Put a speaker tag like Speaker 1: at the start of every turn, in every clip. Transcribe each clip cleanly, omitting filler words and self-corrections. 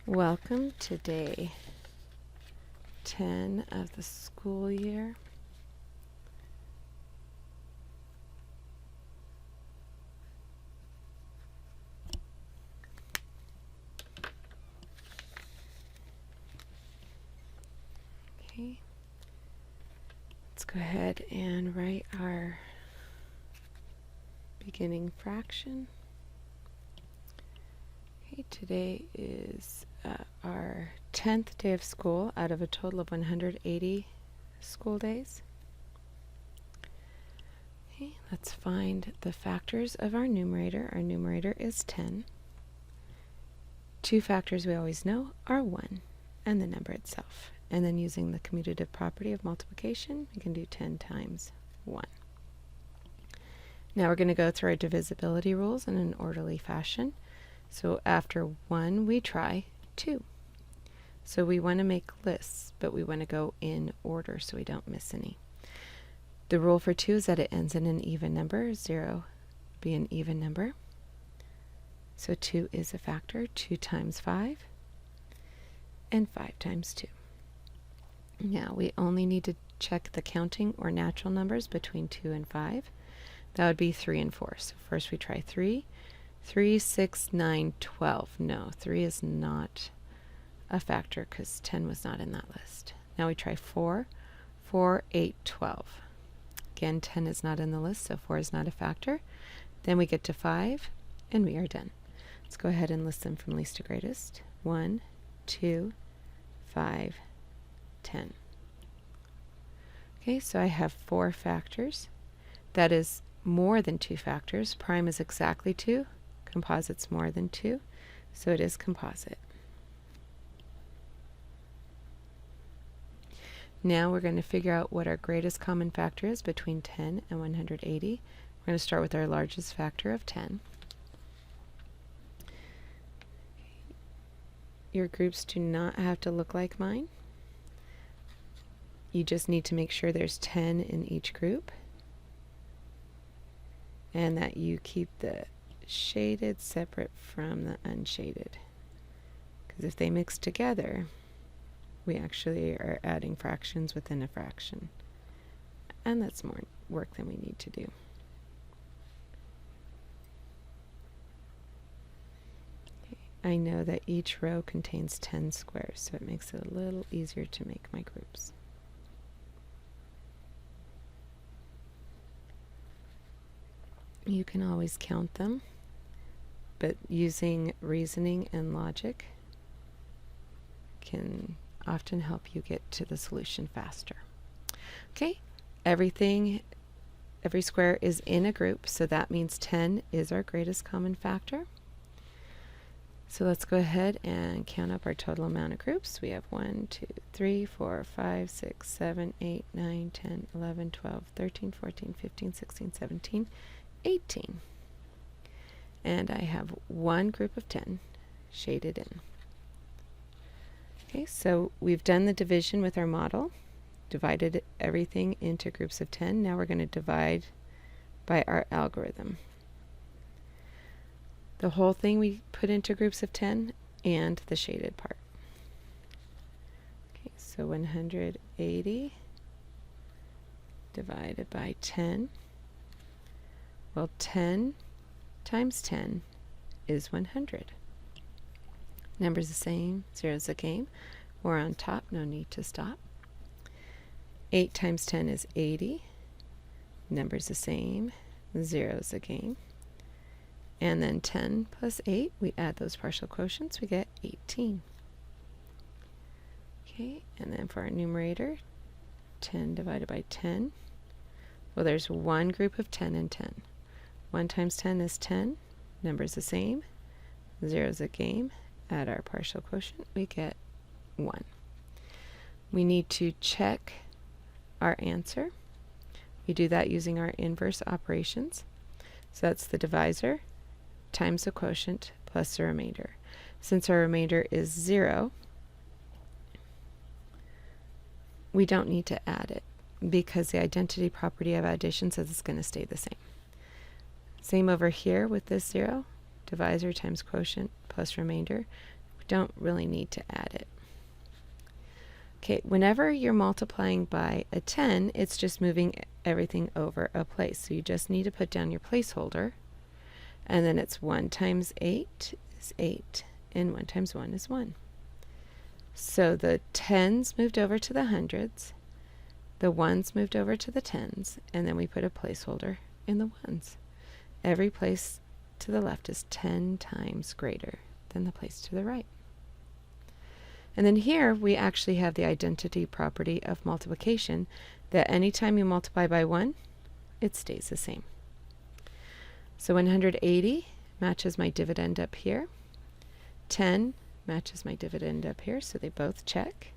Speaker 1: Welcome to day 10 of the school year. Okay, let's go ahead and write our beginning fraction. Okay, today is our 10th day of school out of a total of 180 school days. Okay, let's find the factors of our numerator. Our numerator is 10. Two factors we always know are 1 and the number itself. And then using the commutative property of multiplication, we can do 10 times 1. Now we're going to go through our divisibility rules in an orderly fashion. So after 1, we try 2. So we want to make lists, but we want to go in order so we don't miss any. The rule for 2 is that it ends in an even number. 0 be an even number. So 2 is a factor. 2 times 5 and 5 times 2. Now we only need to check the counting or natural numbers between 2 and 5. That would be 3 and 4. So first we try 3. 3, 6, 9, 12. No, 3 is not a factor because 10 was not in that list. Now we try 4. 4, 8, 12. Again, 10 is not in the list, so 4 is not a factor. Then we get to 5, and we are done. Let's go ahead and list them from least to greatest. 1, 2, 5, 10. Okay, so I have 4 factors. That is more than 2 factors. Prime is exactly 2. Composite's more than 2, so it is composite. Now we're going to figure out what our greatest common factor is between 10 and 180. We're going to start with our largest factor of 10. Your groups do not have to look like mine. You just need to make sure there's 10 in each group and that you keep the shaded separate from the unshaded, because if they mix together we actually are adding fractions within a fraction, and that's more work than we need to do. Okay. I know that each row contains 10 squares, so it makes it a little easier to make my groups. You can always count them, but using reasoning and logic can often help you get to the solution faster. Okay, every square is in a group, so that means 10 is our greatest common factor. So let's go ahead and count up our total amount of groups. We have 1, 2, 3, 4, 5, 6, 7, 8, 9, 10, 11, 12, 13, 14, 15, 16, 17, 18. And I have one group of 10 shaded in. Okay, so we've done the division with our model, divided everything into groups of 10. Now we're going to divide by our algorithm. The whole thing we put into groups of 10 and the shaded part. Okay, so 180 divided by 10. Well, 10 times 10 is 100. Number's the same, zero's the game. We're on top, no need to stop. 8 times 10 is 80. Number's the same, zero's the game. And then 10 plus 8, we add those partial quotients, we get 18. Okay, and then for our numerator, 10 divided by 10. Well, there's one group of 10 and 10. 1 times 10 is 10. Number's the same. 0's a game. Add our partial quotient. We get 1. We need to check our answer. We do that using our inverse operations. So that's the divisor times the quotient plus the remainder. Since our remainder is 0, we don't need to add it because the identity property of addition says it's going to stay the same. Same over here with this 0. Divisor times quotient plus remainder. don't really need to add it. Okay, whenever you're multiplying by a 10, it's just moving everything over a place. So you just need to put down your placeholder, and then it's 1 times 8 is 8, and 1 times 1 is 1. So the 10s moved over to the hundreds, the 1s moved over to the 10s, and then we put a placeholder in the 1s. Every place to the left is 10 times greater than the place to the right. And then here we actually have the identity property of multiplication, that anytime you multiply by 1, it stays the same. So 180 matches my dividend up here. 10 matches my dividend up here, so they both check.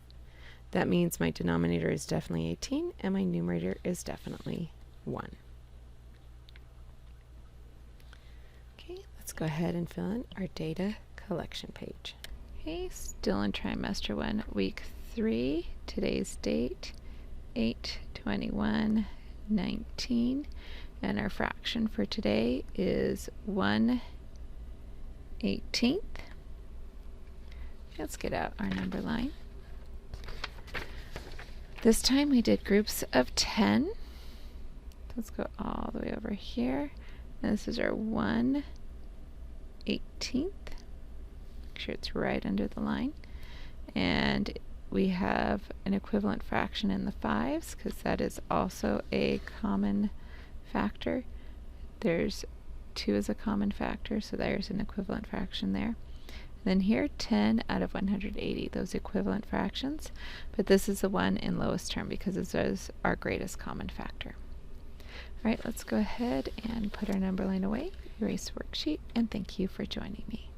Speaker 1: That means my denominator is definitely 18 and my numerator is definitely 1. Okay, let's go ahead and fill in our data collection page. Okay, still in trimester 1, week 3. Today's date 8/21/19, and our fraction for today is 1/18. Let's get out our number line. This time we did groups of 10. Let's go all the way over here. And this is our 1/18. Make sure it's right under the line. And we have an equivalent fraction in the 5s, because that is also a common factor. There's 2 as a common factor, so there's an equivalent fraction there. Then here, 10 out of 180, those equivalent fractions, but this is the one in lowest term because this is our greatest common factor. All right, let's go ahead and put our number line away, erase worksheet, and thank you for joining me.